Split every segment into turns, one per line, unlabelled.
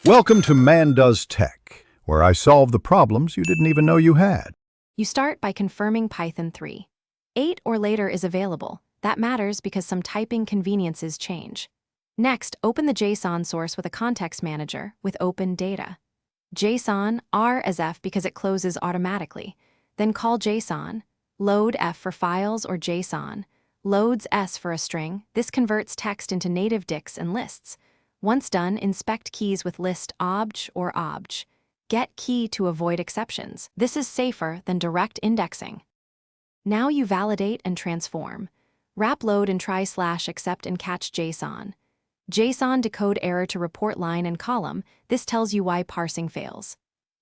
Welcome to Man Does Tech, where I solve the problems you didn't even know you had.
You start by confirming Python 3. 8 or later is available. That matters because some typing conveniences change. Next, open the JSON source with a context manager with open data. JSON, R as F because it closes automatically. Then call JSON, load F for files or JSON, loads S for a string. This converts text into native dicts and lists. Once done, inspect keys with list obj or obj. Get key to avoid exceptions. This is safer than direct indexing. Now you validate and transform. Wrap load and try /accept and catch JSON. JSON decode error to report line and column. This tells you why parsing fails.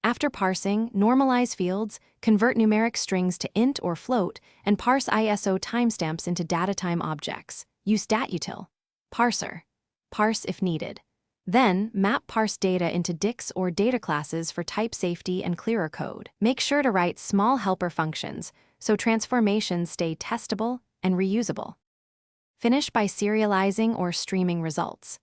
After parsing, normalize fields, convert numeric strings to int or float, and parse ISO timestamps into datatime objects. Use datUtil. Parser. Parse if needed. Then, map parse data into dicts or data classes for type safety and clearer code. Make sure to write small helper functions so transformations stay testable and reusable. Finish by serializing or streaming results.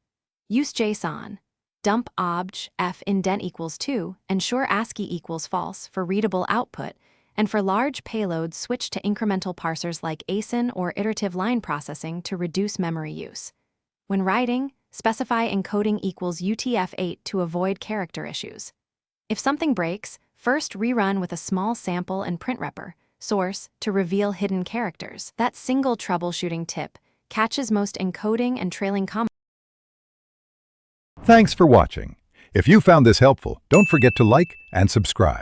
Use JSON. Dump obj f indent equals 2, ensure ASCII equals false for readable output, and for large payloads switch to incremental parsers like Json or iterative line processing to reduce memory use. When writing, specify encoding equals UTF-8 to avoid character issues. If something breaks, first rerun with a small sample and print repr, source, to reveal hidden characters. That single troubleshooting tip catches most encoding and trailing comments.
Thanks for watching. If you found this helpful, don't forget to like and subscribe.